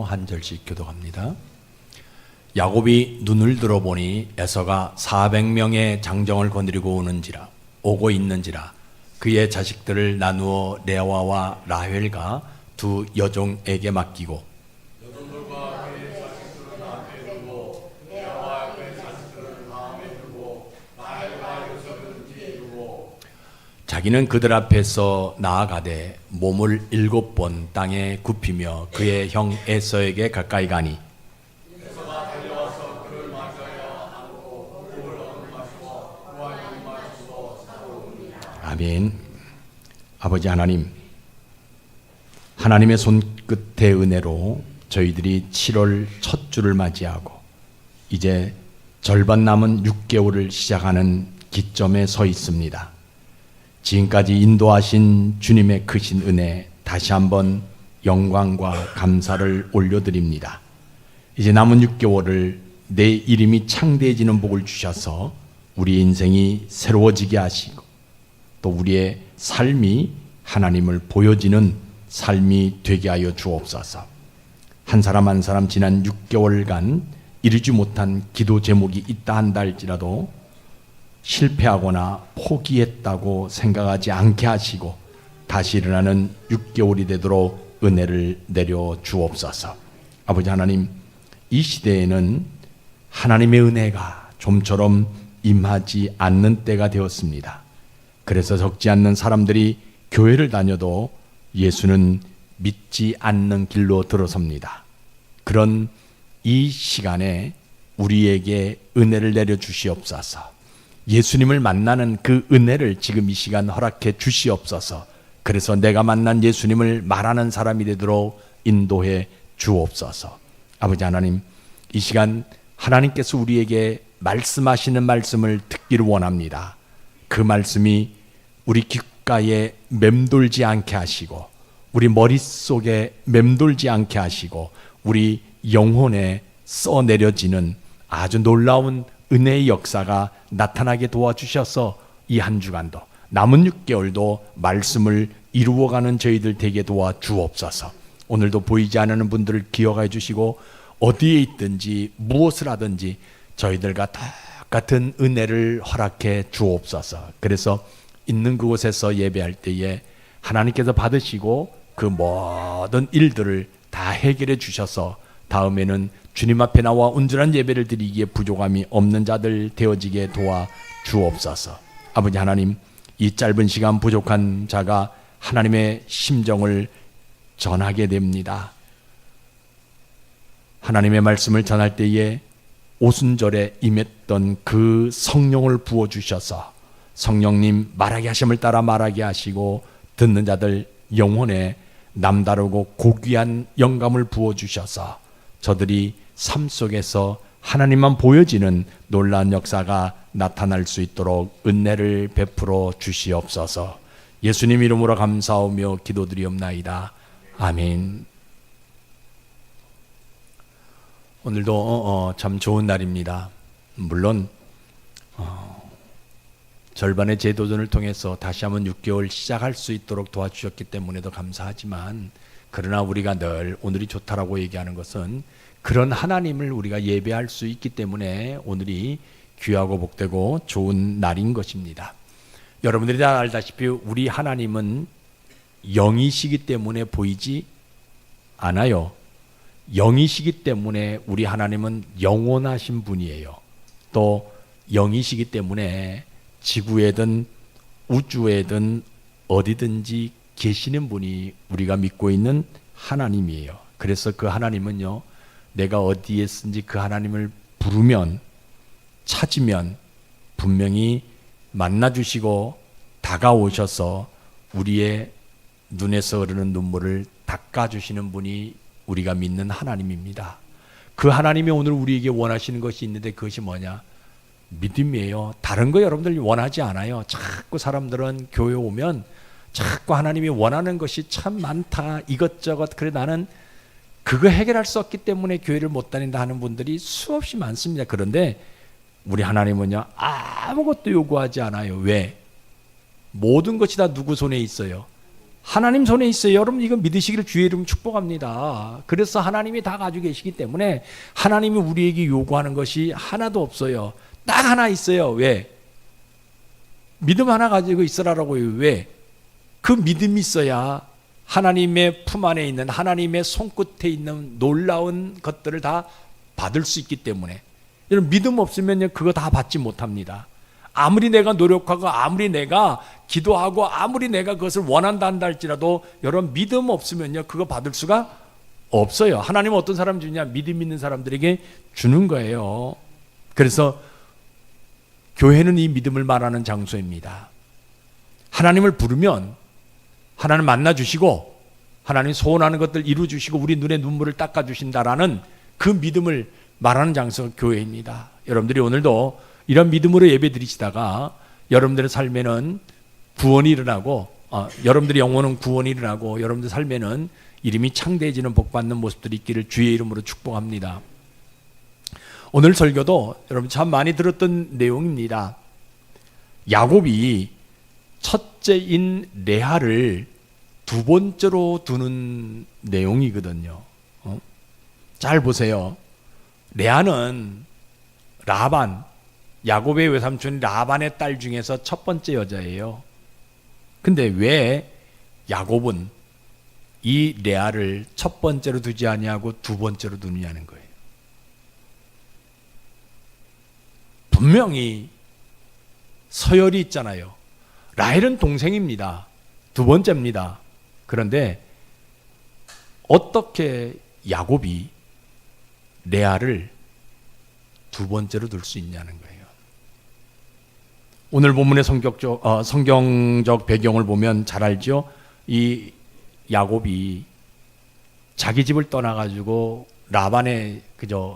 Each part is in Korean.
한 절씩 교독합니다. 야곱이 눈을 들어보니 에서가 400명의 장정을 거느리고 오고 있는지라 그의 자식들을 나누어 레아와 라헬과 두 여종에게 맡기고 여종들과 그의 자식들을 나한테 두고 레아와 그의 자식들을 마음에 두고 라헬과 요셉은 뒤에 두고 자기는 그들 앞에서 나아가되 몸을 7번 땅에 굽히며 그의 형 에서에게 가까이 가니 에서가 달려와서 그를 맞이하여 안고 목을 얻어마시고 그와 입마시고 사로옵니다. 아멘. 아버지 하나님, 하나님의 손끝의 은혜로 저희들이 7월 첫 주를 맞이하고 이제 절반 남은 6개월을 시작하는 기점에 서 있습니다. 지금까지 인도하신 주님의 크신 은혜 다시 한번 영광과 감사를 올려드립니다. 이제 남은 6개월을 내 이름이 창대해지는 복을 주셔서 우리 인생이 새로워지게 하시고 또 우리의 삶이 하나님을 보여지는 삶이 되게 하여 주옵소서. 한 사람 한 사람 지난 6개월간 이루지 못한 기도 제목이 있다 한다 할지라도 실패하거나 포기했다고 생각하지 않게 하시고 다시 일어나는 6개월이 되도록 은혜를 내려 주옵소서. 아버지 하나님, 이 시대에는 하나님의 은혜가 좀처럼 임하지 않는 때가 되었습니다. 그래서 적지 않는 사람들이 교회를 다녀도 예수는 믿지 않는 길로 들어섭니다. 그런 이 시간에 우리에게 은혜를 내려 주시옵소서. 예수님을 만나는 그 은혜를 지금 이 시간 허락해 주시옵소서. 그래서 내가 만난 예수님을 말하는 사람이 되도록 인도해 주옵소서. 아버지 하나님, 이 시간 하나님께서 우리에게 말씀하시는 말씀을 듣기를 원합니다. 그 말씀이 우리 귓가에 맴돌지 않게 하시고 우리 머릿속에 맴돌지 않게 하시고 우리 영혼에 써내려지는 아주 놀라운 은혜의 역사가 나타나게 도와주셔서 이 한 주간도 남은 6개월도 말씀을 이루어가는 저희들 되게 도와주옵소서. 오늘도 보이지 않는 분들을 기억해 주시고 어디에 있든지 무엇을 하든지 저희들과 똑같은 은혜를 허락해 주옵소서. 그래서 있는 그곳에서 예배할 때에 하나님께서 받으시고 그 모든 일들을 다 해결해 주셔서 다음에는 주님 앞에 나와 온전한 예배를 드리기에 부족함이 없는 자들 되어지게 도와 주옵소서. 아버지 하나님, 이 짧은 시간 부족한 자가 하나님의 심정을 전하게 됩니다. 하나님의 말씀을 전할 때에 오순절에 임했던 그 성령을 부어주셔서 성령님 말하게 하심을 따라 말하게 하시고 듣는 자들 영혼에 남다르고 고귀한 영감을 부어주셔서 저들이 삶 속에서 하나님만 보여지는 놀라운 역사가 나타날 수 있도록 은혜를 베풀어 주시옵소서. 예수님 이름으로 감사하며 기도드리옵나이다. 아멘. 오늘도 참 좋은 날입니다. 물론 절반의 재도전을 통해서 다시 한번 6개월 시작할 수 있도록 도와주셨기 때문에도 감사하지만 그러나 우리가 늘 오늘이 좋다라고 얘기하는 것은 그런 하나님을 우리가 예배할 수 있기 때문에 오늘이 귀하고 복되고 좋은 날인 것입니다. 여러분들이 다 알다시피 우리 하나님은 영이시기 때문에 보이지 않아요. 영이시기 때문에 우리 하나님은 영원하신 분이에요. 또 영이시기 때문에 지구에든 우주에든 어디든지 계시는 분이 우리가 믿고 있는 하나님이에요. 그래서 그 하나님은요, 내가 어디에 있든지 그 하나님을 부르면 찾으면 분명히 만나주시고 다가오셔서 우리의 눈에서 흐르는 눈물을 닦아주시는 분이 우리가 믿는 하나님입니다. 그 하나님이 오늘 우리에게 원하시는 것이 있는데 그것이 뭐냐? 믿음이에요. 다른 거 여러분들 원하지 않아요. 자꾸 사람들은 교회 오면 자꾸 하나님이 원하는 것이 참 많다. 이것저것. 그래 나는 그거 해결할 수 없기 때문에 교회를 못 다닌다 하는 분들이 수없이 많습니다. 그런데 우리 하나님은요, 아무것도 요구하지 않아요. 왜? 모든 것이 다 누구 손에 있어요? 하나님 손에 있어요. 여러분 이거 믿으시기를 주의 이름 축복합니다. 그래서 하나님이 다 가지고 계시기 때문에 하나님이 우리에게 요구하는 것이 하나도 없어요. 딱 하나 있어요. 왜? 믿음 하나 가지고 있으라고요. 왜? 그 믿음이 있어야 하나님의 품 안에 있는, 하나님의 손끝에 있는 놀라운 것들을 다 받을 수 있기 때문에. 여러분 믿음 없으면 그거 다 받지 못합니다. 아무리 내가 노력하고 아무리 내가 기도하고 아무리 내가 그것을 원한다 한다 할지라도 여러분 믿음 없으면요 그거 받을 수가 없어요. 하나님은 어떤 사람 주냐? 믿음 있는 사람들에게 주는 거예요. 그래서 교회는 이 믿음을 말하는 장소입니다. 하나님을 부르면 하나님 만나주시고 하나님 소원하는 것들 이루어주시고 우리 눈에 눈물을 닦아주신다라는 그 믿음을 말하는 장소가 교회입니다. 여러분들이 오늘도 이런 믿음으로 예배 드리시다가 여러분들의 삶에는 구원이 일어나고 여러분들의 영혼은 구원이 일어나고 여러분들 삶에는 이름이 창대해지는 복받는 모습들이 있기를 주의 이름으로 축복합니다. 오늘 설교도 여러분 참 많이 들었던 내용입니다. 야곱이 첫째인 레아를 두 번째로 두는 내용이거든요. 잘 보세요. 레아는 라반, 야곱의 외삼촌 라반의 딸 중에서 첫 번째 여자예요. 근데 왜 야곱은 이 레아를 첫 번째로 두지 아니하고 두 번째로 두느냐는 거예요. 분명히 서열이 있잖아요. 라헬은 동생입니다. 두 번째입니다. 그런데 어떻게 야곱이 레아를 두 번째로 둘 수 있냐는 거예요. 오늘 본문의 성경적 배경을 보면 잘 알죠. 이 야곱이 자기 집을 떠나가지고 라반의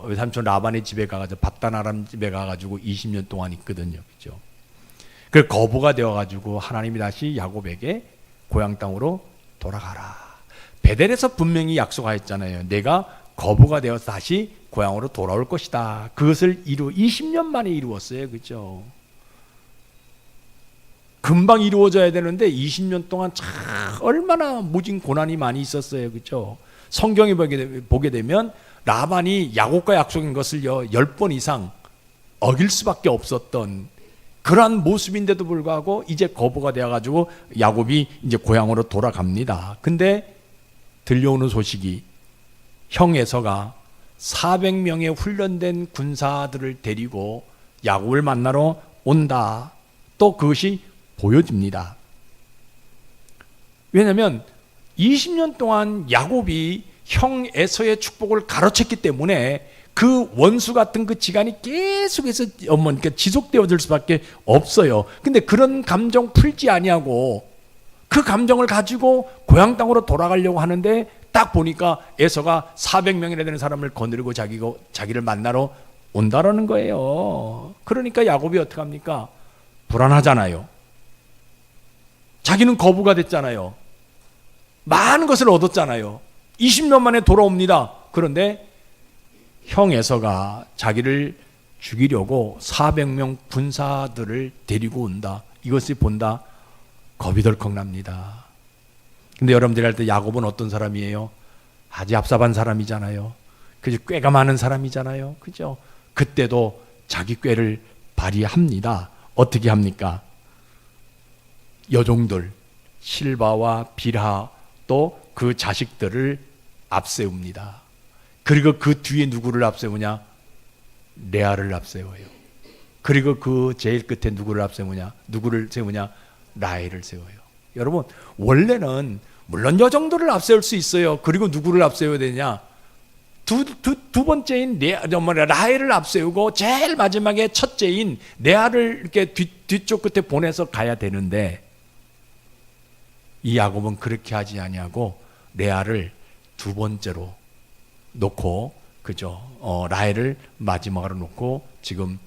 외삼촌 라반의 집에 가가지고 밧단 아람 집에 가가지고 20년 동안 있거든요, 그죠? 그 거부가 되어가지고 하나님이 다시 야곱에게 고향 땅으로 돌아가라. 베델에서 분명히 약속하였잖아요. 내가 거부가 되어서 다시 고향으로 돌아올 것이다. 그것을 20년 만에 이루었어요, 그죠? 금방 이루어져야 되는데 20년 동안 참 얼마나 무진 고난이 많이 있었어요, 그죠? 성경에 보게 되면 라반이 야곱과 약속한 것을요 10번 이상 어길 수밖에 없었던 그러한 모습인데도 불구하고 이제 거부가 되어가지고 야곱이 이제 고향으로 돌아갑니다. 근데 들려오는 소식이 형 에서가 400명의 훈련된 군사들을 데리고 야곱을 만나러 온다. 또 그것이 보여집니다. 왜냐하면 20년 동안 야곱이 형 에서의 축복을 가로챘기 때문에 그 원수 같은 그 지간이 계속해서 지속되어질 수밖에 없어요. 근데 그런 감정 풀지 아니하고 그 감정을 가지고 고향 땅으로 돌아가려고 하는데 딱 보니까 에서가 400명이나 되는 사람을 거느리고 자기를 만나러 온다라는 거예요. 그러니까 야곱이 어떻게 합니까? 불안하잖아요. 자기는 거부가 됐잖아요. 많은 것을 얻었잖아요. 20년 만에 돌아옵니다. 그런데 형 에서가 자기를 죽이려고 400명 군사들을 데리고 온다. 이것을 본다. 겁이 덜컥 납니다. 근데 여러분들이 할 때 야곱은 어떤 사람이에요? 아주 얍삽한 사람이잖아요. 그죠? 꾀가 많은 사람이잖아요. 그죠? 그때도 자기 꾀를 발휘합니다. 어떻게 합니까? 여종들 실바와 빌하 또 그 자식들을 앞세웁니다. 그리고 그 뒤에 누구를 앞세우냐? 레아를 앞세워요. 그리고 그 제일 끝에 누구를 세우냐? 라헬을 세워요. 여러분 원래는 물론 여종들을 앞세울 수 있어요. 그리고 누구를 앞세워야 되냐? 두 번째인 라헬을 앞세우고 제일 마지막에 첫째인 레아를 이렇게 뒤쪽 끝에 보내서 가야 되는데 이 야곱은 그렇게 하지 아니하고 레아를 두 번째로 놓고 라헬을 마지막으로 놓고 지금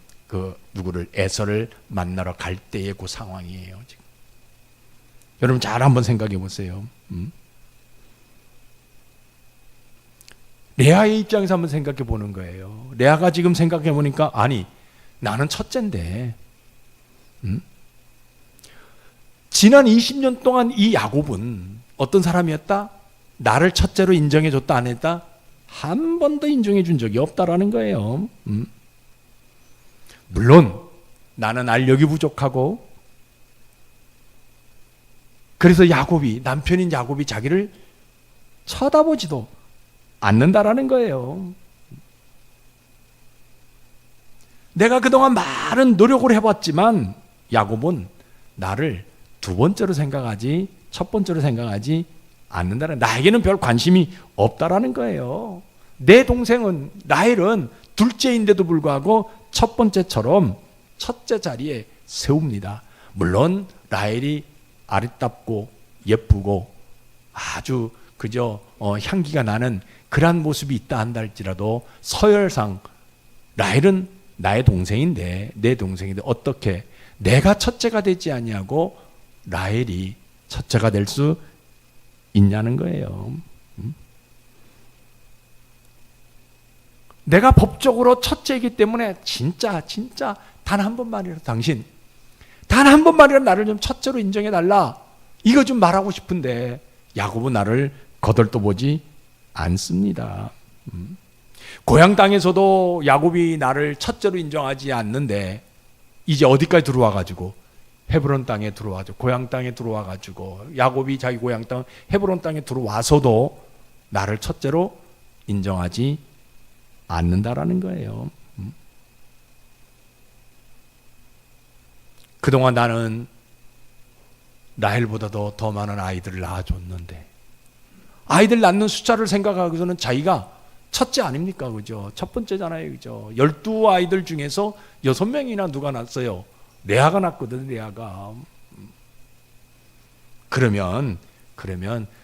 에서를 만나러 갈 때의 그 상황이에요. 지금. 여러분 잘 한번 생각해 보세요. 레아의 입장에서 한번 생각해 보는 거예요. 레아가 지금 생각해 보니까 아니 나는 첫째인데 지난 20년 동안 이 야곱은 어떤 사람이었다? 나를 첫째로 인정해줬다 안 했다? 한 번도 인정해 준 적이 없다라는 거예요. 물론 나는 알력이 부족하고, 그래서 남편인 야곱이 자기를 쳐다보지도 않는다라는 거예요. 내가 그동안 많은 노력을 해봤지만 야곱은 나를 두 번째로 생각하지 첫 번째로 생각하지 않는다는, 나에게는 별 관심이 없다라는 거예요. 내 동생은 라헬은 둘째인데도 불구하고 첫 번째처럼 첫째 자리에 세웁니다. 물론 라헬이 아리답고 예쁘고 아주 그저 향기가 나는 그러한 모습이 있다 한다 할지라도 서열상 라헬은 나의 동생인데, 내 동생인데 어떻게 내가 첫째가 되지 아니하고 라헬이 첫째가 될 수 있냐는 거예요. 내가 법적으로 첫째이기 때문에 진짜 단 한 번만이라도 당신, 단 한 번만이라도 나를 좀 첫째로 인정해 달라, 이거 좀 말하고 싶은데 야곱은 나를 거들떠보지 않습니다. 고향 땅에서도 야곱이 나를 첫째로 인정하지 않는데 이제 어디까지 들어와 가지고 헤브론 땅에 들어와서 고향 땅에 들어와 가지고 야곱이 자기 고향 땅 헤브론 땅에 들어와서도 나를 첫째로 인정하지 않는다라는 거예요. 그동안 나는 라헬보다도 더 많은 아이들을 낳아줬는데, 아이들 낳는 숫자를 생각하고서는 자기가 첫째 아닙니까? 그죠? 첫 번째잖아요. 그죠? 12아이들 중에서 6명이나 누가 낳았어요? 레아가 낳았거든, 레아가. 그러면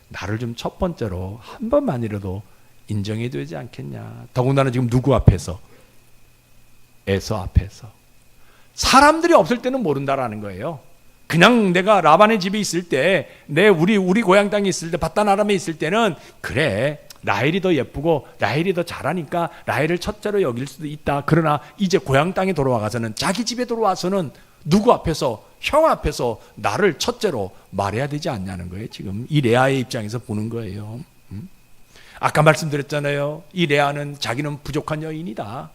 나를 좀 첫 번째로 한 번만이라도 인정해 되지 않겠냐. 더군다나 지금 누구 앞에서? 에서 앞에서. 사람들이 없을 때는 모른다라는 거예요. 그냥 내가 라반의 집에 있을 때, 우리 고향 땅에 있을 때, 바단 아람에 있을 때는 그래, 라헬이 더 예쁘고 라헬이 더 잘하니까 라헬을 첫째로 여길 수도 있다. 그러나 이제 고향 땅에 돌아와서는, 자기 집에 돌아와서는 누구 앞에서? 형 앞에서 나를 첫째로 말해야 되지 않냐는 거예요. 지금 이 레아의 입장에서 보는 거예요. 아까 말씀드렸잖아요. 이 레아는 자기는 부족한 여인이다.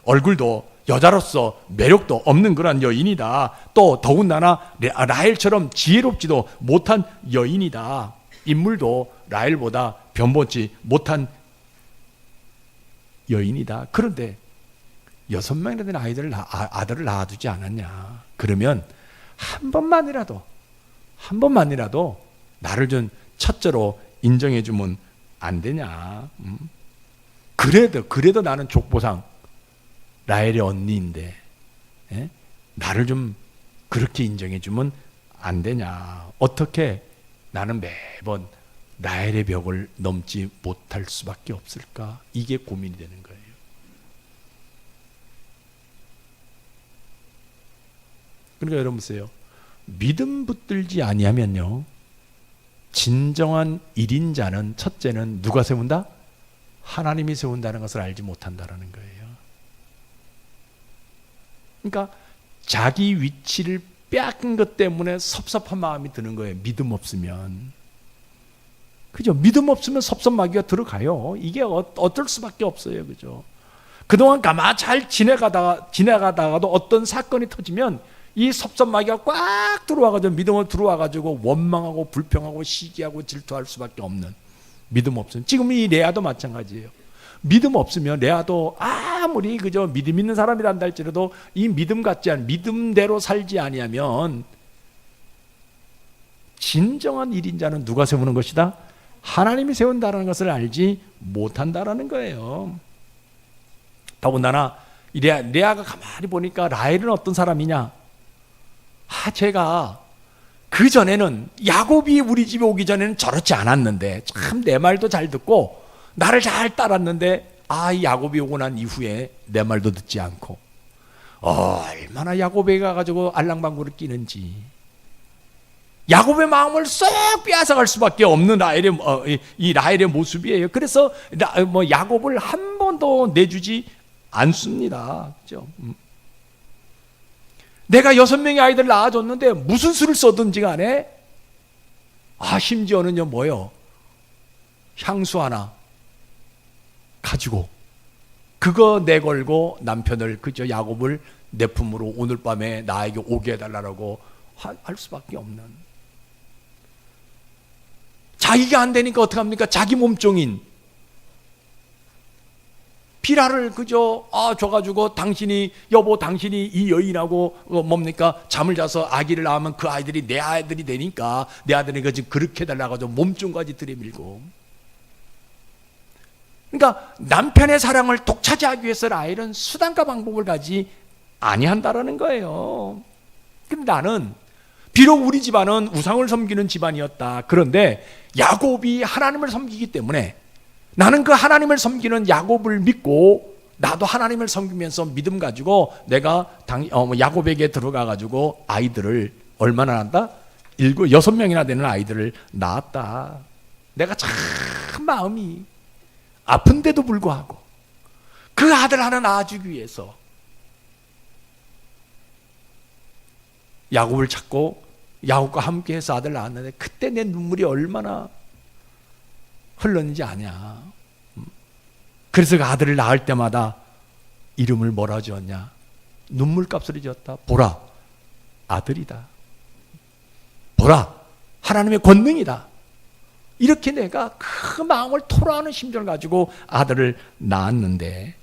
얼굴도 여자로서 매력도 없는 그런 여인이다. 또 더군다나 라헬처럼 지혜롭지도 못한 여인이다. 인물도 라헬보다 변변치 못한 여인이다. 그런데 6명이나 된 아들을 낳아두지 않았냐. 그러면 한 번만이라도 나를 좀 첫째로 인정해주면 안 되냐. 그래도 나는 족보상 라헬의 언니인데, 나를 좀 그렇게 인정해주면 안 되냐. 어떻게 나는 매번 라헬의 벽을 넘지 못할 수밖에 없을까? 이게 고민이 되는 거예요. 그러니까 여러분 보세요. 믿음 붙들지 아니하면요, 진정한 1인자는, 첫째는 누가 세운다? 하나님이 세운다는 것을 알지 못한다는 거예요. 그러니까 자기 위치를 빼앗긴 것 때문에 섭섭한 마음이 드는 거예요. 믿음 없으면. 그죠? 믿음 없으면 섭섭마귀가 들어가요. 이게 어쩔 수밖에 없어요. 그죠? 그동안 가만 잘 지나가다가도 어떤 사건이 터지면 이 섭섭마귀가 꽉 들어와가지고, 믿음을 들어와가지고 원망하고 불평하고 시기하고 질투할 수밖에 없는, 믿음 없으면. 지금 이 레아도 마찬가지예요. 믿음 없으면 레아도 아무리 그저 믿음 있는 사람이란다 할지라도 이 믿음 같지 않은, 믿음대로 살지 아니하면 진정한 1인자는 누가 세우는 것이다? 하나님이 세운다는 것을 알지 못한다라는 거예요. 더군다나 레아가 가만히 보니까 라헬은 어떤 사람이냐? 제가 그 전에는, 야곱이 우리 집에 오기 전에는 저렇지 않았는데, 참 내 말도 잘 듣고 나를 잘 따랐는데, 이 야곱이 오고 난 이후에 내 말도 듣지 않고, 얼마나 야곱에 가가지고 알랑방구를 끼는지, 야곱의 마음을 쏙 빼앗아갈 수밖에 없는 라헬의 모습이에요. 그래서 야곱을 한 번도 내주지 않습니다. 그죠? 내가 6명의 아이들을 낳아줬는데 무슨 수를 써든지 간에 심지어는요 뭐요? 향수 하나 가지고 그거 내걸고 남편을 그저 야곱을 내 품으로 오늘 밤에 나에게 오게 해달라고 할 수밖에 없는, 자기가 안 되니까 어떡합니까? 자기 몸종인 비라를 그저 줘가지고 여보 당신이 이 여인하고 뭡니까 잠을 자서 아기를 낳으면 그 아이들이 내 아이들이 되니까 내 아들에게 지금 그렇게 해달라고 몸종까지 들이밀고, 그러니까 남편의 사랑을 독차지하기 위해서 라헬은 수단과 방법을 가지 아니한다라는 거예요. 근데 나는 비록 우리 집안은 우상을 섬기는 집안이었다. 그런데 야곱이 하나님을 섬기기 때문에 나는 그 하나님을 섬기는 야곱을 믿고 나도 하나님을 섬기면서 믿음 가지고 내가 야곱에게 들어가 가지고 아이들을 얼마나 낳았다? 6명이나 되는 아이들을 낳았다. 내가 참 마음이 아픈데도 불구하고 그 아들 하나 낳아주기 위해서 야곱을 찾고 야곱과 함께해서 아들 낳았는데 그때 내 눈물이 얼마나 흘렀는지 아냐. 그래서 그 아들을 낳을 때마다 이름을 뭐라 지었냐? 눈물값을 지었다. 보라, 아들이다. 보라, 하나님의 권능이다. 이렇게 내가 그 마음을 토로하는 심정을 가지고 아들을 낳았는데,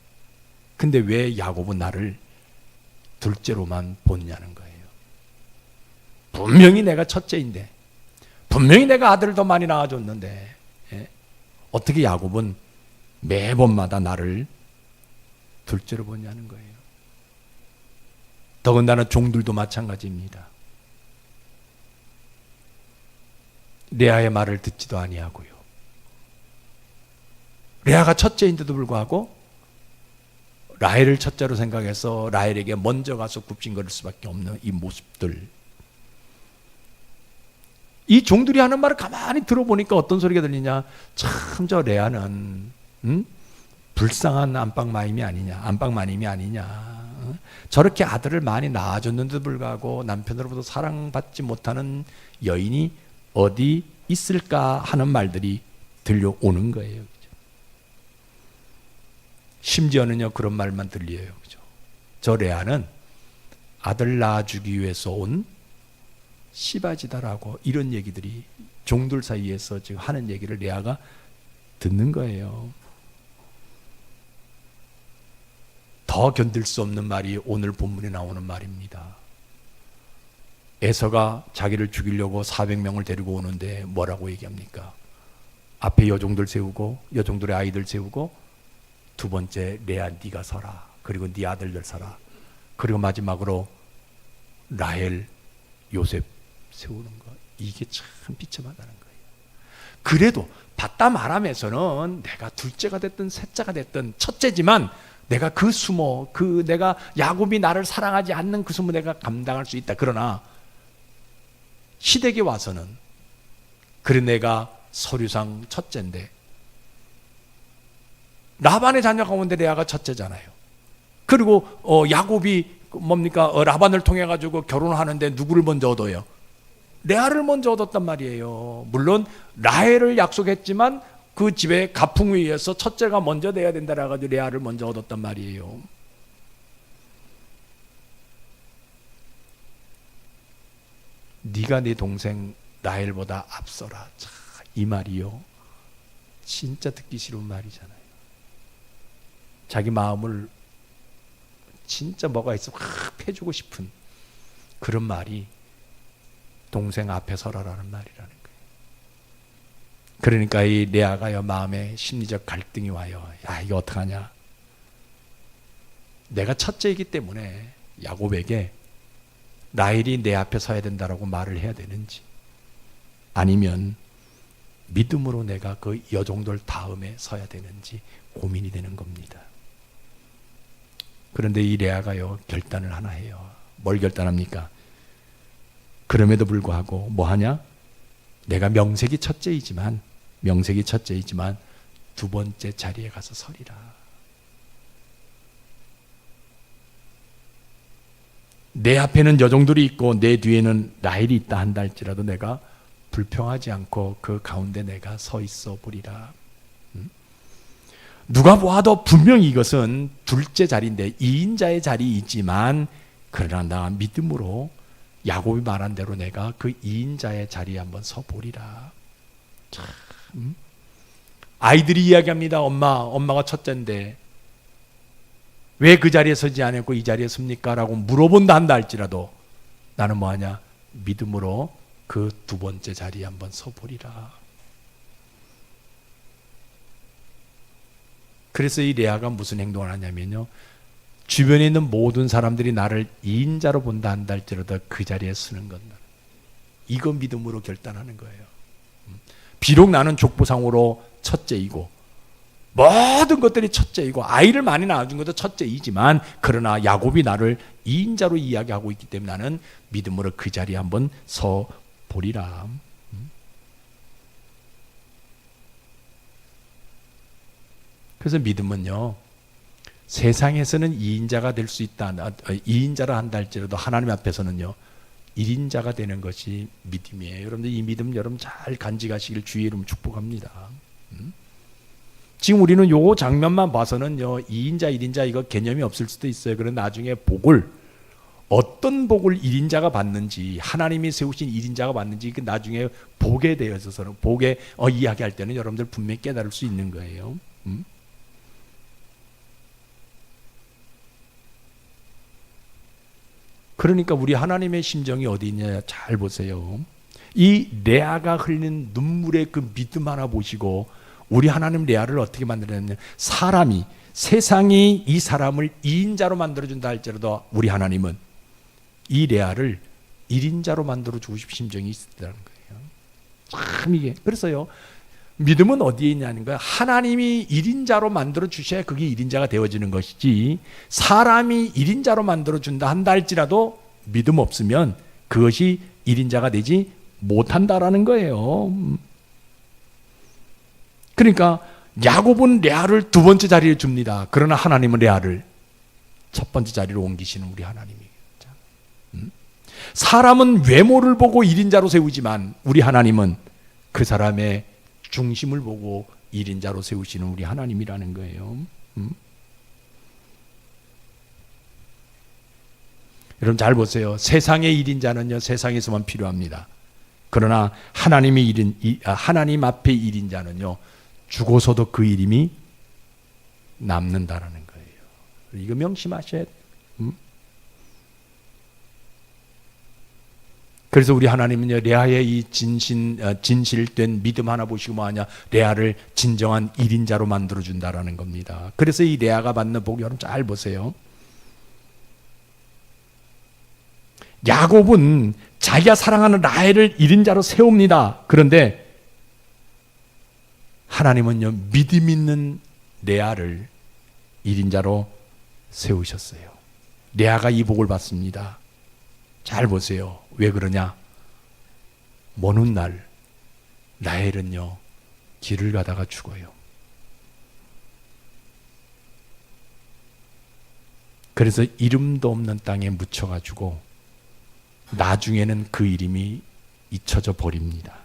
근데 왜 야곱은 나를 둘째로만 보냐는 거예요. 분명히 내가 첫째인데, 분명히 내가 아들을 더 많이 낳아줬는데, 어떻게 야곱은 매번마다 나를 둘째로 보냐는 거예요. 더군다나 종들도 마찬가지입니다. 레아의 말을 듣지도 아니하고요. 레아가 첫째인데도 불구하고 라헬을 첫째로 생각해서 라헬에게 먼저 가서 굽신거릴 수밖에 없는 이 모습들, 이 종들이 하는 말을 가만히 들어보니까 어떤 소리가 들리냐? 참 저 레아는 불쌍한 안방마님이 아니냐. 저렇게 아들을 많이 낳아줬는데도 불구하고 남편으로부터 사랑받지 못하는 여인이 어디 있을까 하는 말들이 들려오는 거예요. 그죠? 심지어는요 그런 말만 들려요. 그죠? 저 레아는 아들 낳아주기 위해서 온 씨바지다라고 이런 얘기들이 종들 사이에서 지금 하는 얘기를 레아가 듣는 거예요. 더 견딜 수 없는 말이 오늘 본문에 나오는 말입니다. 에서가 자기를 죽이려고 400명을 데리고 오는데 뭐라고 얘기합니까? 앞에 여종들 세우고 여종들의 아이들 세우고 두 번째 레아 네가 서라. 그리고 네 아들들 서라. 그리고 마지막으로 라헬, 요셉 세우는 거. 이게 참 비참하다는 거예요. 그래도 바다 마람에서는 내가 둘째가 됐든 셋째가 됐든 첫째지만 내가 그 수모, 내가 야곱이 나를 사랑하지 않는 그 수모 내가 감당할 수 있다. 그러나 시댁에 와서는 그래 내가 서류상 첫째인데 라반의 자녀 가운데 레아가 첫째잖아요. 그리고 야곱이 뭡니까? 라반을 통해 가지고 결혼하는데 누구를 먼저 얻어요? 레아를 먼저 얻었단 말이에요. 물론 라헬을 약속했지만 그 집에 가풍에 의해서 첫째가 먼저 돼야 된다라 가지고 레아를 먼저 얻었단 말이에요. 네가 네 동생 라헬보다 앞서라. 자, 이 말이요. 진짜 듣기 싫은 말이잖아요. 자기 마음을 진짜 뭐가 있어 확 패주고 싶은 그런 말이 동생 앞에 서라라는 말이라는 거예요. 그러니까 이 레아가요 마음에 심리적 갈등이 와요. 야 이거 어떡하냐. 내가 첫째이기 때문에 야곱에게 라헬이 내 앞에 서야 된다라고 말을 해야 되는지 아니면 믿음으로 내가 그 여종들 다음에 서야 되는지 고민이 되는 겁니다. 그런데 이 레아가요 결단을 하나 해요. 뭘 결단합니까? 그럼에도 불구하고 뭐 하냐? 내가 명색이 첫째이지만 두 번째 자리에 가서 서리라. 내 앞에는 여종들이 있고 내 뒤에는 라헬이 있다 한다 할지라도 내가 불평하지 않고 그 가운데 내가 서 있어 보리라. 누가 보아도 분명히 이것은 둘째 자리인데 2인자의 자리이지만 그러나 나 믿음으로 야곱이 말한 대로 내가 그 2인자의 자리에 한번 서 보리라. 참. 아이들이 이야기합니다. 엄마가 첫째인데 왜 그 자리에 서지 않았고 이 자리에 섭니까? 라고 물어본다 한다 할지라도 나는 뭐하냐? 믿음으로 그 두 번째 자리에 한번 서보리라. 그래서 이 레아가 무슨 행동을 하냐면요, 주변에 있는 모든 사람들이 나를 2인자로 본다 한다 할지라도 그 자리에 서는 건다. 이거 믿음으로 결단하는 거예요. 비록 나는 족보상으로 첫째이고 모든 것들이 첫째이고 아이를 많이 낳아준 것도 첫째이지만 그러나 야곱이 나를 2인자로 이야기하고 있기 때문에 나는 믿음으로 그 자리에 한번 서 보리라. 그래서 믿음은요, 세상에서는 2인자가 될 수 있다, 2인자라 한다 할지라도 하나님 앞에서는요 1인자가 되는 것이 믿음이에요. 여러분들 이 믿음 여러분 잘 간직하시길 주의 이름 축복합니다. 지금 우리는 요 장면만 봐서는요 2인자 1인자 이거 개념이 없을 수도 있어요. 그런데 나중에 어떤 복을 1인자가 받는지, 하나님이 세우신 1인자가 받는지 그 나중에 복에 대해서는 복에 이야기할 때는 여러분들 분명히 깨달을 수 있는 거예요. 그러니까 우리 하나님의 심정이 어디 있냐 잘 보세요. 이 레아가 흘린 눈물의 그 믿음 하나 보시고 우리 하나님 레아를 어떻게 만들었냐, 세상이 이 사람을 2인자로 만들어준다 할지라도 우리 하나님은 이 레아를 1인자로 만들어주고 싶은 심정이 있었다는 거예요. 참 이게 그래서요 믿음은 어디에 있냐는 거야. 하나님이 1인자로 만들어 주셔야 그게 1인자가 되어지는 것이지, 사람이 1인자로 만들어 준다 한다 할지라도 믿음 없으면 그것이 1인자가 되지 못한다라는 거예요. 그러니까 야곱은 레아를 두 번째 자리에 줍니다. 그러나 하나님은 레아를 첫 번째 자리로 옮기시는 우리 하나님이죠. 사람은 외모를 보고 1인자로 세우지만 우리 하나님은 그 사람의 중심을 보고 1인자로 세우시는 우리 하나님이라는 거예요. 여러분 잘 보세요. 세상의 1인자는요 세상에서만 필요합니다. 그러나 하나님 앞에 1인자는요 죽어서도 그 이름이 남는다라는 거예요. 이거 명심하셔야 돼요. 그래서 우리 하나님은요 레아의 이 진실된 믿음 하나 보시고 뭐하냐, 레아를 진정한 1인자로 만들어준다라는 겁니다. 그래서 이 레아가 받는 복 여러분 잘 보세요. 야곱은 자기가 사랑하는 라헬을 1인자로 세웁니다. 그런데 하나님은요 믿음 있는 레아를 1인자로 세우셨어요. 레아가 이 복을 받습니다. 잘 보세요. 왜 그러냐? 먼 훗날 라헬은요 길을 가다가 죽어요. 그래서 이름도 없는 땅에 묻혀가지고 나중에는 그 이름이 잊혀져 버립니다.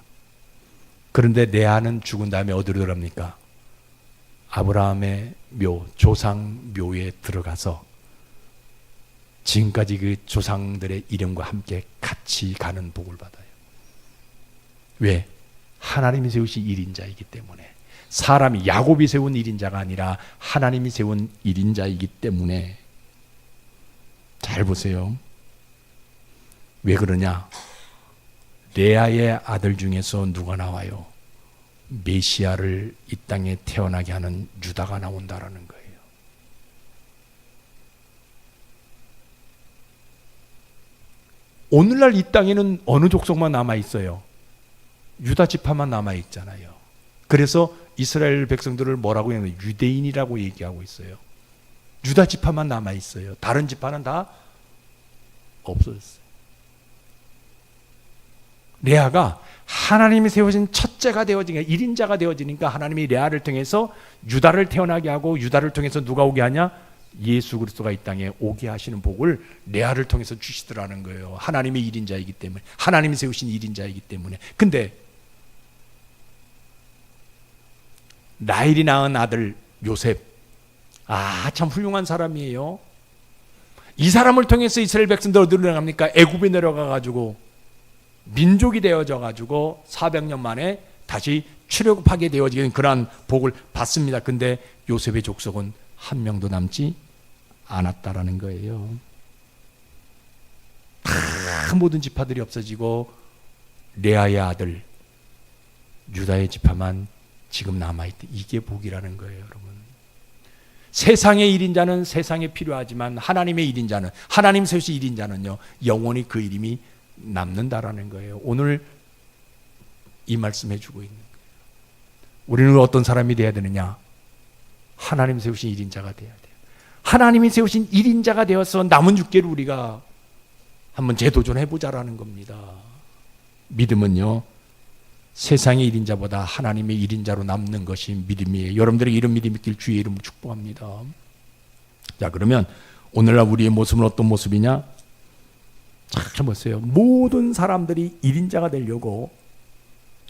그런데 레아는 죽은 다음에 어디로 들어갑니까? 아브라함의 조상 묘에 들어가서 지금까지 그 조상들의 이름과 함께 같이 가는 복을 받아요. 왜? 하나님이 세우신 1인자이기 때문에. 사람이 야곱이 세운 1인자가 아니라 하나님이 세운 1인자이기 때문에. 잘 보세요. 왜 그러냐? 레아의 아들 중에서 누가 나와요? 메시아를 이 땅에 태어나게 하는 유다가 나온다라는 거예요. 오늘날 이 땅에는 어느 족속만 남아있어요? 유다 지파만 남아있잖아요. 그래서 이스라엘 백성들을 뭐라고 하냐면 유대인이라고 얘기하고 있어요. 유다 지파만 남아있어요. 다른 지파는 다 없어졌어요. 레아가 하나님이 세우신 첫째가 되어지니까 1인자가 되어지니까 하나님이 레아를 통해서 유다를 태어나게 하고 유다를 통해서 누가 오게 하냐? 예수 그리스도가 이 땅에 오게 하시는 복을 레아를 통해서 주시더라는 거예요. 하나님의 일인자이기 때문에, 하나님이 세우신 일인자이기 때문에. 근데 라헬이 낳은 아들 요셉, 참 훌륭한 사람이에요. 이 사람을 통해서 이스라엘 백성들 어디로 내려갑니까? 애굽에 내려가가지고 민족이 되어져가지고 400년 만에 다시 출애굽하게 되어지는 그러한 복을 받습니다. 근데 요셉의 족속은 한 명도 남지 않았다라는 거예요. 다 모든 지파들이 없어지고 레아의 아들 유다의 지파만 지금 남아있다. 이게 복이라는 거예요, 여러분. 세상의 일인자는 세상에 필요하지만 하나님의 일인자는, 하나님 세우신 일인자는요, 영원히 그 이름이 남는다라는 거예요. 오늘 이 말씀 해주고 있는 거예요. 우리는 어떤 사람이 되어야 되느냐? 하나님 세우신 일인자가 되어야 돼요. 하나님이 세우신 일인자가 되어서 남은 육계를 우리가 한번 재도전해보자라는 겁니다. 믿음은요, 세상의 일인자보다 하나님의 일인자로 남는 것이 믿음이에요. 여러분들에게 이런 믿음이 있길 주의 이름으로 축복합니다. 자, 그러면 오늘날 우리의 모습은 어떤 모습이냐? 참 보세요. 모든 사람들이 일인자가 되려고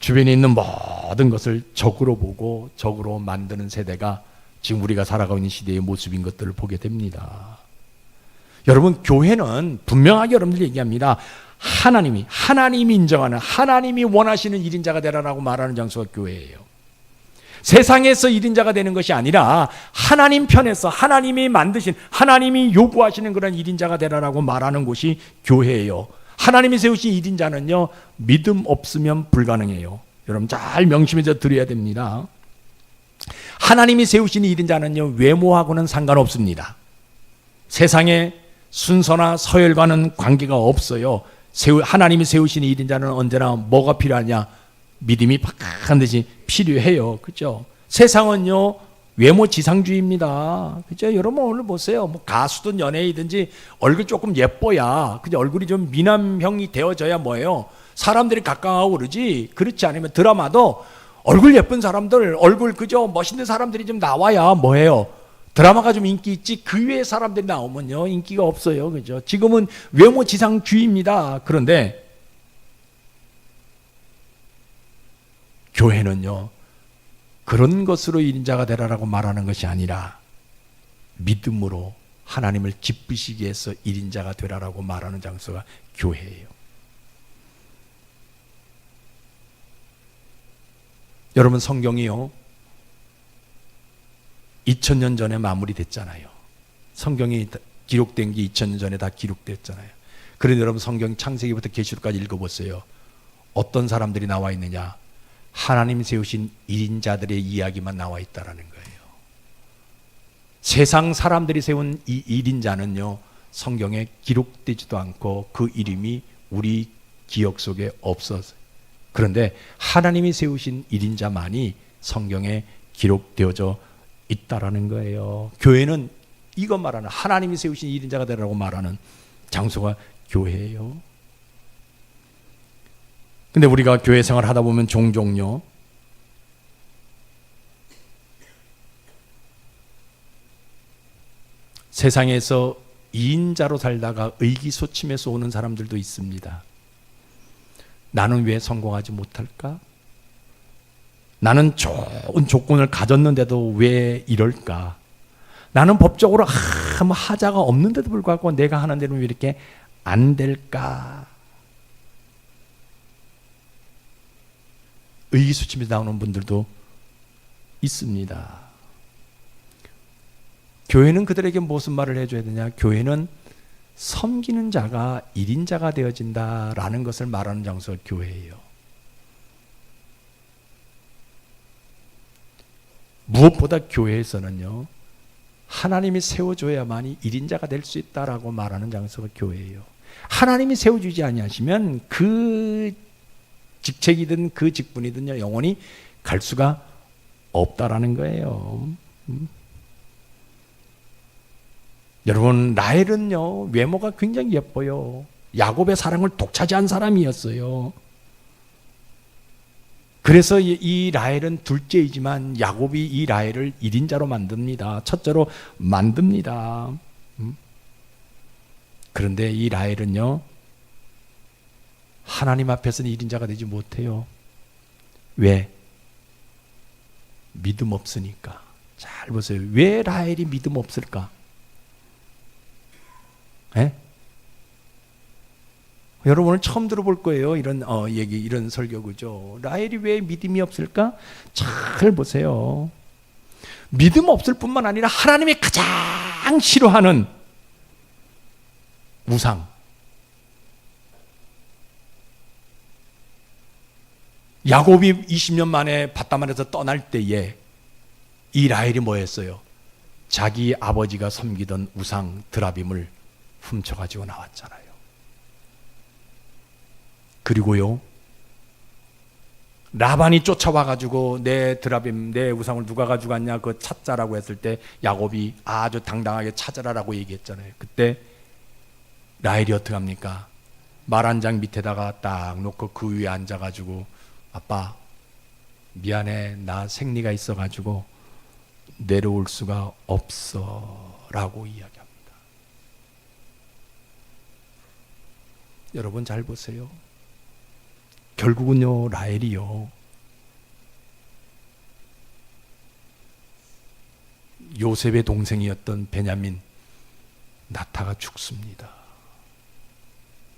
주변에 있는 모든 것을 적으로 보고 적으로 만드는 세대가 지금 우리가 살아가고 있는 시대의 모습인 것들을 보게 됩니다. 여러분, 교회는 분명하게 여러분들 얘기합니다. 하나님이 인정하는, 하나님이 원하시는 일인자가 되라라고 말하는 장소가 교회예요. 세상에서 일인자가 되는 것이 아니라 하나님 편에서 하나님이 만드신, 하나님이 요구하시는 그런 일인자가 되라라고 말하는 곳이 교회예요. 하나님이 세우신 일인자는요, 믿음 없으면 불가능해요. 여러분 잘 명심해서 드려야 됩니다. 하나님이 세우신 일인자는요, 외모하고는 상관없습니다. 세상에 순서나 서열과는 관계가 없어요. 하나님이 세우신 일인자는 언제나 뭐가 필요하냐? 믿음이 반드시 필요해요. 그죠? 세상은요, 외모 지상주의입니다. 그죠? 여러분 오늘 보세요. 뭐 가수든 연예인이든지 얼굴 조금 예뻐야, 그죠? 얼굴이 좀 미남형이 되어져야 뭐예요? 사람들이 각광하고 그러지. 그렇지 않으면 드라마도 얼굴 예쁜 사람들, 얼굴 그죠? 멋있는 사람들이 좀 나와야 뭐예요? 드라마가 좀 인기 있지. 그 외의 사람들이 나오면요, 인기가 없어요. 그죠? 지금은 외모 지상주의입니다. 그런데 교회는요, 그런 것으로 일인자가 되라라고 말하는 것이 아니라 믿음으로 하나님을 기쁘시게 해서 일인자가 되라라고 말하는 장소가 교회예요. 여러분, 성경이요, 2000년 전에 마무리됐잖아요. 성경이 기록된 게 2000년 전에 다 기록됐잖아요. 그런데 여러분, 성경 창세기부터 계시록까지 읽어보세요. 어떤 사람들이 나와 있느냐? 하나님 세우신 일인자들의 이야기만 나와 있다라는 거예요. 세상 사람들이 세운 이 일인자는요, 성경에 기록되지도 않고 그 이름이 우리 기억 속에 없어서. 그런데 하나님이 세우신 일인자만이 성경에 기록되어져 있다라는 거예요. 교회는 이것 말하는, 하나님이 세우신 일인자가 되라고 말하는 장소가 교회예요. 근데 우리가 교회 생활을 하다 보면 종종요, 세상에서 2인자로 살다가 의기소침해서 오는 사람들도 있습니다. 나는 왜 성공하지 못할까? 나는 좋은 조건을 가졌는데도 왜 이럴까? 나는 법적으로 아무 하자가 없는데도 불구하고 내가 하는 대로 왜 이렇게 안 될까? 의기소침해서 나오는 분들도 있습니다. 교회는 그들에게 무슨 말을 해줘야 되냐? 교회는 섬기는 자가 1인자가 되어진다라는 것을 말하는 장소가 교회예요. 무엇보다 교회에서는요, 하나님이 세워줘야만이 1인자가 될 수 있다라고 말하는 장소가 교회예요. 하나님이 세워주지 아니하시면 그 직책이든 그 직분이든요, 영원히 갈 수가 없다라는 거예요. 여러분, 라헬은요, 외모가 굉장히 예뻐요. 야곱의 사랑을 독차지한 사람이었어요. 그래서 이 라헬은 둘째이지만 야곱이 이 라헬을 1인자로 만듭니다. 첫째로 만듭니다. 그런데 이 라헬은요, 하나님 앞에서는 1인자가 되지 못해요. 왜? 믿음 없으니까. 잘 보세요. 왜 라헬이 믿음 없을까? 에? 여러분 오늘 처음 들어볼 거예요. 이런 얘기, 이런 설교, 그죠? 라헬이 왜 믿음이 없을까? 잘 보세요. 믿음 없을 뿐만 아니라 하나님이 가장 싫어하는 우상. 야곱이 20년 만에 바다만에서 떠날 때에 이 라헬이 뭐 했어요? 자기 아버지가 섬기던 우상 드라빔을 훔쳐가지고 나왔잖아요. 그리고요, 라반이 쫓아와가지고 내 드라빔, 내 우상을 누가 가져갔냐 그거 찾자라고 했을 때 야곱이 아주 당당하게 찾아라라고 얘기했잖아요. 그때 라헬이 어떻게 합니까? 말 한 장 밑에다가 딱 놓고 그 위에 앉아가지고 아빠 미안해, 나 생리가 있어가지고 내려올 수가 없어 라고 이야기합니다. 여러분 잘 보세요. 결국은요, 라헬이요, 요셉의 동생이었던 베냐민 나타가 죽습니다.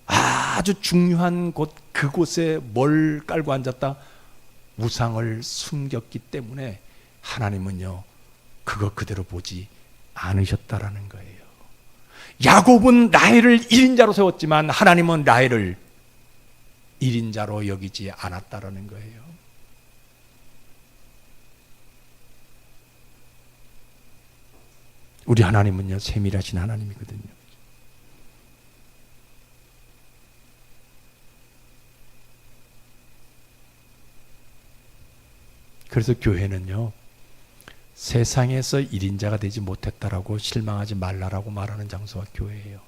아주 중요한 곳, 그곳에 뭘 깔고 앉았다? 우상을 숨겼기 때문에 하나님은요, 그거 그대로 보지 않으셨다라는 거예요. 야곱은 라헬을 1인자로 세웠지만 하나님은 라헬을 1인자로 여기지 않았다라는 거예요. 우리 하나님은요, 세밀하신 하나님이거든요. 그래서 교회는요, 세상에서 1인자가 되지 못했다라고 실망하지 말라라고 말하는 장소가 교회예요.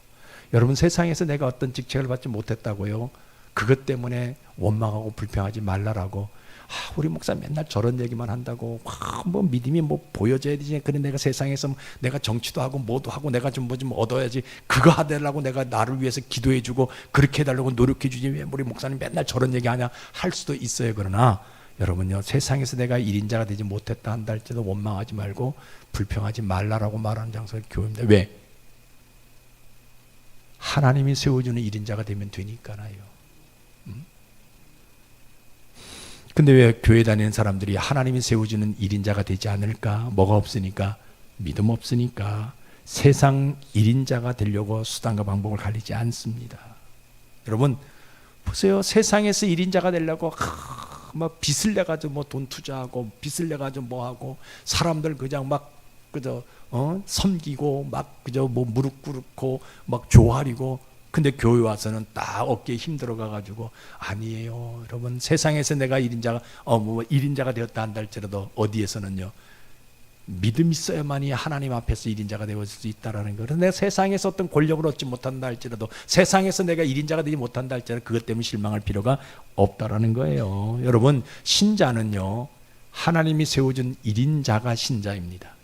여러분, 세상에서 내가 어떤 직책을 받지 못했다고요, 그것 때문에 원망하고 불평하지 말라라고. 우리 목사 맨날 저런 얘기만 한다고, 뭐 믿음이 뭐 보여줘야 되지. 그래 내가 세상에서 내가 정치도 하고 뭐도 하고 내가 좀 뭐 좀 얻어야지. 그거 하려고 내가 나를 위해서 기도해주고 그렇게 해달라고 노력해주지. 왜 우리 목사님 맨날 저런 얘기하냐 할 수도 있어요. 그러나 여러분요, 세상에서 내가 1인자가 되지 못했다 한다 할지라도 원망하지 말고 불평하지 말라라고 말하는 장소가 교회입니다. 왜? 하나님이 세워주는 1인자가 되면 되니까요. 근데 왜 교회 다니는 사람들이 하나님이 세워주는 1인자가 되지 않을까? 뭐가 없으니까? 믿음 없으니까. 세상 1인자가 되려고 수단과 방법을 가리지 않습니다. 여러분 보세요. 세상에서 1인자가 되려고 막 빚을 내가지고 뭐 돈 투자하고 빚을 내가지고 뭐 하고 사람들 그냥 막 그저 섬기고 막 그저 뭐 무릎 꿇고 막 조아리고. 근데 교회 와서는 딱 어깨에 힘들어 가가지고 아니에요. 여러분 세상에서 내가 1인자가 뭐 1인자가 되었다 한다 할지라도 어디에서는요, 믿음 있어야만이 하나님 앞에서 1인자가 되어질 수 있다라는 거예요. 내가 세상에서 어떤 권력을 얻지 못한다 할지라도, 세상에서 내가 1인자가 되지 못한다 할지라도 그것 때문에 실망할 필요가 없다라는 거예요. 여러분 신자는요, 하나님이 세워준 1인자가 신자입니다.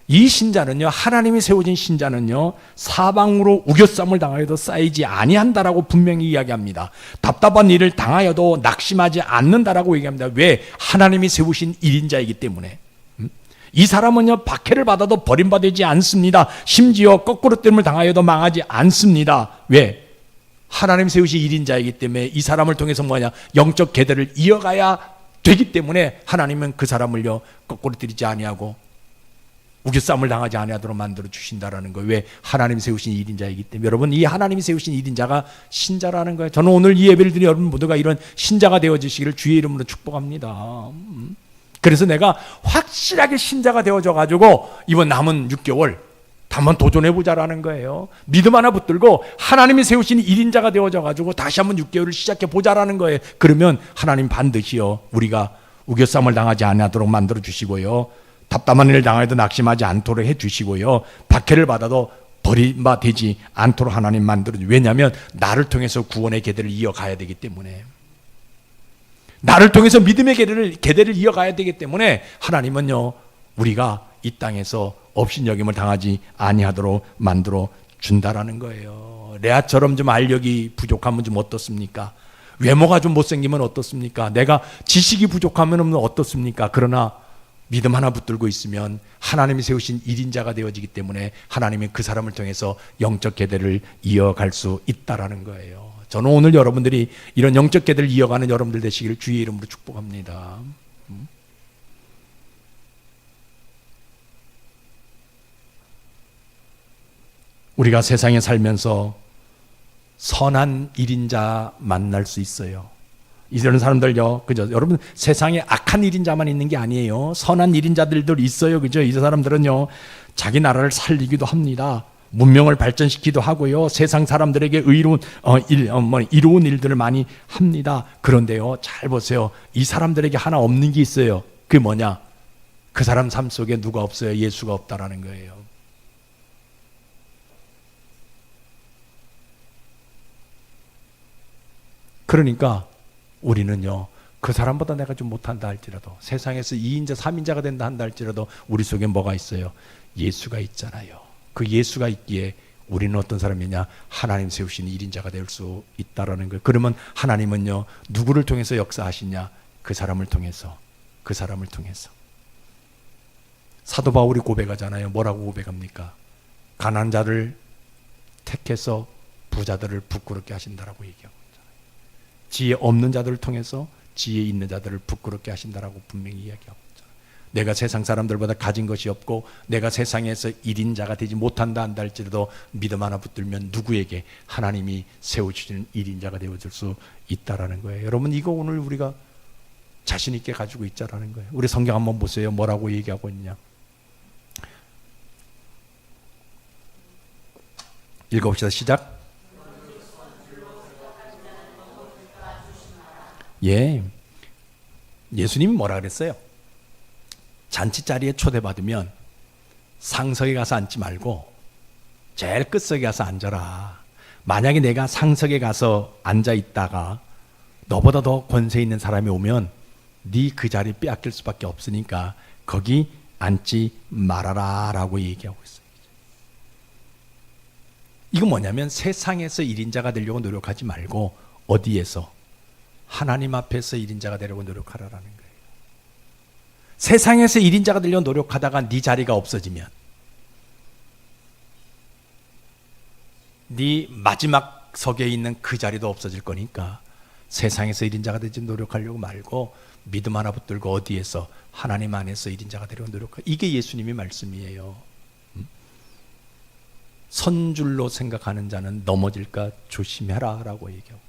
이 신자는요, 하나님이 세워진 신자는요, 사방으로 우겨쌈을 당하여도 쌓이지 아니한다라고 분명히 이야기합니다. 답답한 일을 당하여도 낙심하지 않는다라고 얘기합니다. 왜? 하나님이 세우신 1인자이기 때문에. 이 사람은요, 박해를 받아도 버림받지 않습니다. 심지어 거꾸로 뜸을 당하여도 망하지 않습니다. 왜? 하나님 세우신 1인자이기 때문에 이 사람을 통해서 뭐냐? 영적 계대를 이어가야 되기 때문에 하나님은 그 사람을요, 거꾸로 들이지 아니하고 우겨쌈을 당하지 아니하도록 만들어 주신다라는 거예요. 왜? 하나님 세우신 1인자이기 때문에. 여러분 이 하나님이 세우신 1인자가 신자라는 거예요. 저는 오늘 이 예배를 드린 여러분 모두가 이런 신자가 되어지시기를 주의 이름으로 축복합니다. 그래서 내가 확실하게 신자가 되어져 가지고 이번 남은 6개월 한번 도전해보자라는 거예요. 믿음 하나 붙들고 하나님이 세우신 1인자가 되어져 가지고 다시 한번 6개월을 시작해보자라는 거예요. 그러면 하나님 반드시요, 우리가 우겨쌈을 당하지 않도록 만들어 주시고요, 답답한 일을 당해도 낙심하지 않도록 해주시고요, 박해를 받아도 버림받지 않도록 하나님 만들어주세요. 왜냐하면 나를 통해서 구원의 계대를 이어가야 되기 때문에. 나를 통해서 믿음의 계대를 이어가야 되기 때문에 하나님은요, 우리가 이 땅에서 업신여김을 당하지 아니하도록 만들어 준다라는 거예요. 레아처럼 좀 알력이 부족하면 좀 어떻습니까? 외모가 좀 못생기면 어떻습니까? 내가 지식이 부족하면 어떻습니까? 그러나 믿음 하나 붙들고 있으면 하나님이 세우신 1인자가 되어지기 때문에 하나님이 그 사람을 통해서 영적 계대를 이어갈 수 있다라는 거예요. 저는 오늘 여러분들이 이런 영적 계대를 이어가는 여러분들 되시기를 주의 이름으로 축복합니다. 우리가 세상에 살면서 선한 1인자 만날 수 있어요. 이런 사람들요, 그죠? 여러분, 세상에 악한 1인자만 있는 게 아니에요. 선한 1인자들도 있어요, 그죠? 이 사람들은요, 자기 나라를 살리기도 합니다. 문명을 발전시키기도 하고요. 세상 사람들에게 이로운 일들을 많이 합니다. 그런데요, 잘 보세요. 이 사람들에게 하나 없는 게 있어요. 그게 뭐냐? 그 사람 삶 속에 누가 없어요? 예수가 없다라는 거예요. 그러니까 우리는요, 그 사람보다 내가 좀 못한다 할지라도, 세상에서 2인자, 3인자가 된다 한다 할지라도 우리 속에 뭐가 있어요? 예수가 있잖아요. 그 예수가 있기에 우리는 어떤 사람이냐? 하나님 세우신 1인자가 될 수 있다라는 거예요. 그러면 하나님은요, 누구를 통해서 역사하시냐? 그 사람을 통해서. 사도 바울이 고백하잖아요. 뭐라고 고백합니까? 가난한 자를 택해서 부자들을 부끄럽게 하신다라고 얘기하고 있잖아요. 지혜 없는 자들을 통해서 지혜 있는 자들을 부끄럽게 하신다라고 분명히 이야기하고 있잖아요. 내가 세상 사람들보다 가진 것이 없고 내가 세상에서 1인자가 되지 못한다 한다 할지라도 믿음 하나 붙들면 누구에게 하나님이 세워주시는 1인자가 되어줄 수 있다라는 거예요. 여러분, 이거 오늘 우리가 자신 있게 가지고 있자라는 거예요. 우리 성경 한번 보세요. 뭐라고 얘기하고 있냐? 읽어봅시다. 시작. 예, 예수님이 뭐라 그랬어요? 잔치 자리에 초대받으면 상석에 가서 앉지 말고 제일 끝석에 가서 앉아라. 만약에 내가 상석에 가서 앉아 있다가 너보다 더 권세 있는 사람이 오면 네 그 자리 빼앗길 수밖에 없으니까 거기 앉지 말아라 라고 얘기하고 있어요. 이거 뭐냐면 세상에서 1인자가 되려고 노력하지 말고 어디에서? 하나님 앞에서 1인자가 되려고 노력하라라는 거예요. 세상에서 1인자가 되려고 노력하다가 네 자리가 없어지면, 네 마지막 석에 있는 그 자리도 없어질 거니까 세상에서 1인자가 되지 노력하려고 말고 믿음 하나 붙들고 어디에서? 하나님 안에서 1인자가 되려고 노력하라. 이게 예수님의 말씀이에요. 선줄로 생각하는 자는 넘어질까 조심해라 라고 얘기하고,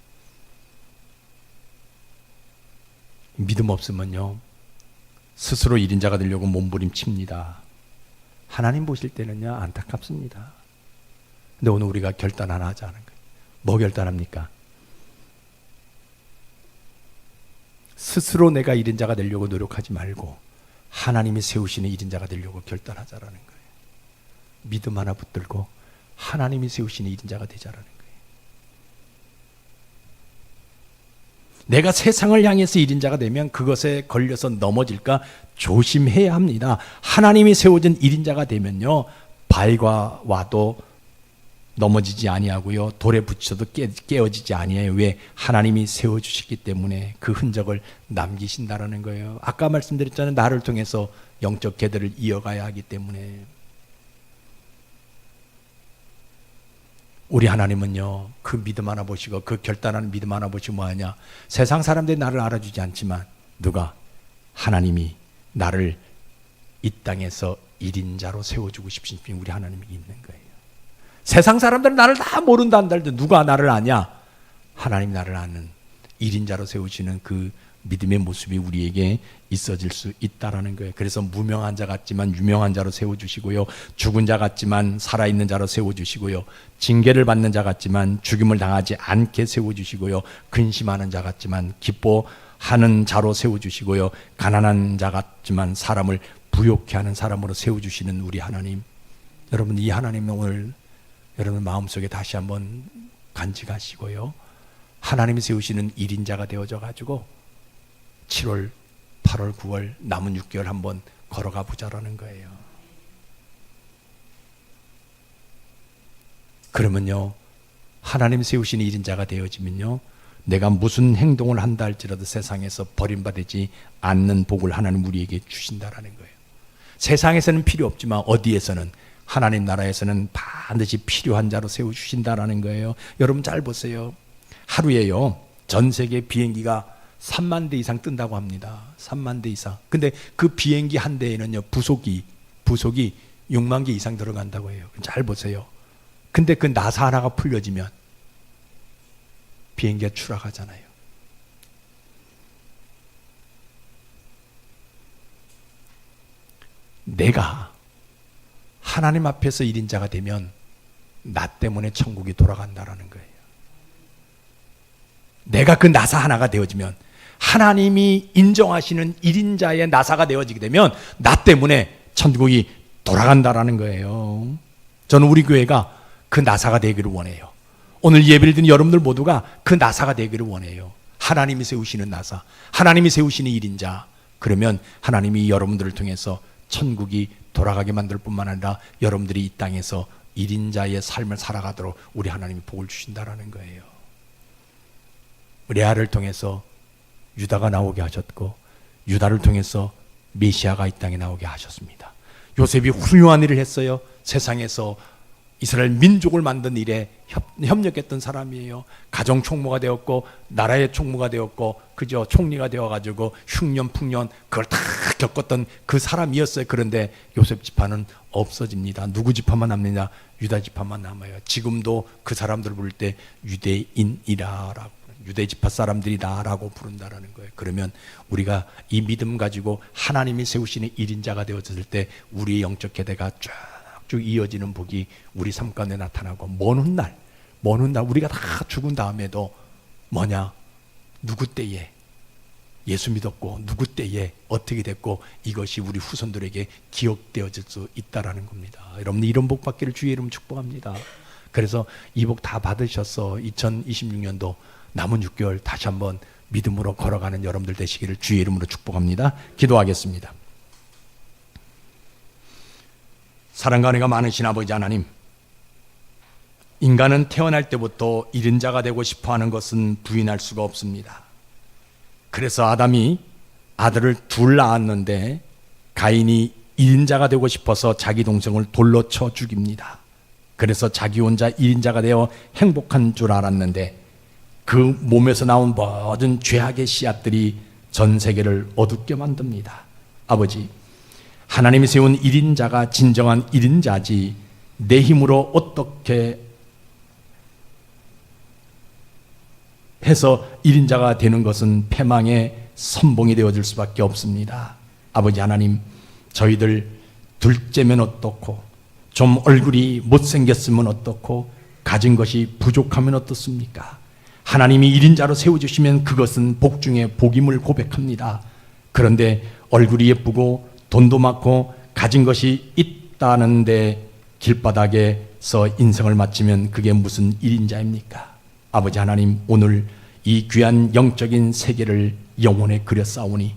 믿음 없으면요 스스로 1인자가 되려고 몸부림칩니다. 하나님 보실 때는요 안타깝습니다. 근데 오늘 우리가 결단 하나 하자는 거예요. 뭐 결단합니까? 스스로 내가 1인자가 되려고 노력하지 말고 하나님이 세우시는 1인자가 되려고 결단하자라는 거예요. 믿음 하나 붙들고 하나님이 세우시는 1인자가 되자라는 거예요. 내가 세상을 향해서 1인자가 되면 그것에 걸려서 넘어질까 조심해야 합니다. 하나님이 세워진 1인자가 되면요 바위가 와도 넘어지지 아니하고요 돌에 붙여도 깨어지지 아니해요. 왜? 하나님이 세워주시기 때문에 그 흔적을 남기신다라는 거예요. 아까 말씀드렸잖아요. 나를 통해서 영적 계대를 이어가야 하기 때문에. 우리 하나님은요 그 믿음 하나 보시고 그 결단하는 믿음 하나 보시고 뭐하냐? 세상 사람들이 나를 알아주지 않지만 누가? 하나님이 나를 이 땅에서 1인자로 세워주고 싶으신 분이 우리 하나님이 있는 거예요. 세상 사람들은 나를 다 모른다 한다 할때 누가 나를 아냐? 하나님 나를 아는 1인자로 세우시는 그 믿음의 모습이 우리에게 있어질 수 있다라는 거예요. 그래서 무명한 자 같지만 유명한 자로 세워주시고요, 죽은 자 같지만 살아있는 자로 세워주시고요, 징계를 받는 자 같지만 죽임을 당하지 않게 세워주시고요, 근심하는 자 같지만 기뻐하는 자로 세워주시고요, 가난한 자 같지만 사람을 부욕케 하는 사람으로 세워주시는 우리 하나님. 여러분, 이 하나님은 오늘 여러분 마음속에 다시 한번 간직하시고요, 하나님이 세우시는 1인자가 되어져 가지고 7월, 8월, 9월 남은 6개월 한번 걸어가 보자라는 거예요. 그러면요, 하나님 세우신 1인자가 되어지면요, 내가 무슨 행동을 한다 할지라도 세상에서 버림받지 않는 복을 하나님 우리에게 주신다라는 거예요. 세상에서는 필요 없지만 어디에서는, 하나님 나라에서는 반드시 필요한 자로 세워주신다라는 거예요. 여러분 잘 보세요. 하루에요, 전 세계 비행기가 3만 대 이상 뜬다고 합니다. 3만 대 이상. 근데 그 비행기 한 대에는요, 부속이 6만 개 이상 들어간다고 해요. 잘 보세요. 근데 그 나사 하나가 풀려지면 비행기가 추락하잖아요. 내가 하나님 앞에서 1인자가 되면 나 때문에 천국이 돌아간다라는 거예요. 내가 그 나사 하나가 되어지면, 하나님이 인정하시는 1인자의 나사가 되어지게 되면 나 때문에 천국이 돌아간다라는 거예요. 저는 우리 교회가 그 나사가 되기를 원해요. 오늘 예배를 드린 여러분들 모두가 그 나사가 되기를 원해요. 하나님이 세우시는 나사, 하나님이 세우시는 1인자. 그러면 하나님이 여러분들을 통해서 천국이 돌아가게 만들 뿐만 아니라 여러분들이 이 땅에서 1인자의 삶을 살아가도록 우리 하나님이 복을 주신다라는 거예요. 레아를 통해서 유다가 나오게 하셨고, 유다를 통해서 메시아가 이 땅에 나오게 하셨습니다. 요셉이 훌륭한 일을 했어요. 세상에서 이스라엘 민족을 만든 일에 협력했던 사람이에요. 가정 총무가 되었고, 나라의 총무가 되었고, 그저 총리가 되어가지고 흉년 풍년 그걸 다 겪었던 그 사람이었어요. 그런데 요셉 지파는 없어집니다. 누구 지파만 남느냐? 유다 지파만 남아요. 지금도 그 사람들을 부를 때 유대인이라라고, 유대 지파 사람들이다라고 부른다라는 거예요. 그러면 우리가 이 믿음 가지고 하나님이 세우시는 1인자가 되어졌을 때 우리의 영적 계대가 쭉 이어지는 복이 우리 삶 가운데 나타나고, 먼 훗날 우리가 다 죽은 다음에도 뭐냐, 누구 때에 예수 믿었고 누구 때에 어떻게 됐고, 이것이 우리 후손들에게 기억되어질 수 있다라는 겁니다. 여러분 이런 복 받기를 주의 이름 축복합니다. 그래서 이 복 다 받으셔서 2026년도 남은 6개월 다시 한번 믿음으로 걸어가는 여러분들 되시기를 주의 이름으로 축복합니다. 기도하겠습니다. 사랑과 은혜가 많으신 아버지 하나님, 인간은 태어날 때부터 1인자가 되고 싶어하는 것은 부인할 수가 없습니다. 그래서 아담이 아들을 둘 낳았는데 가인이 1인자가 되고 싶어서 자기 동생을 돌로 쳐 죽입니다. 그래서 자기 혼자 1인자가 되어 행복한 줄 알았는데 그 몸에서 나온 모든 죄악의 씨앗들이 전 세계를 어둡게 만듭니다. 아버지, 하나님이 세운 1인자가 진정한 1인자지 내 힘으로 어떻게 해서 1인자가 되는 것은 패망의 선봉이 되어질 수밖에 없습니다. 아버지 하나님, 저희들 둘째면 어떻고, 좀 얼굴이 못생겼으면 어떻고, 가진 것이 부족하면 어떻습니까? 하나님이 1인자로 세워주시면 그것은 복 중에 복임을 고백합니다. 그런데 얼굴이 예쁘고 돈도 많고 가진 것이 있다는데 길바닥에서 인생을 마치면 그게 무슨 1인자입니까? 아버지 하나님, 오늘 이 귀한 영적인 세계를 영혼에 그려싸우니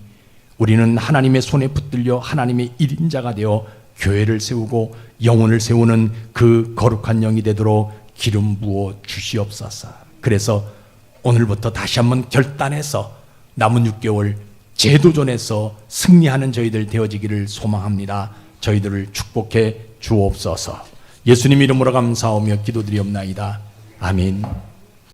우리는 하나님의 손에 붙들려 하나님의 1인자가 되어 교회를 세우고 영혼을 세우는 그 거룩한 영이 되도록 기름 부어 주시옵소서. 그래서 오늘부터 다시 한번 결단해서 남은 6개월 재도전에서 승리하는 저희들 되어지기를 소망합니다. 저희들을 축복해 주옵소서. 예수님 이름으로 감사하며 기도드리옵나이다. 아멘.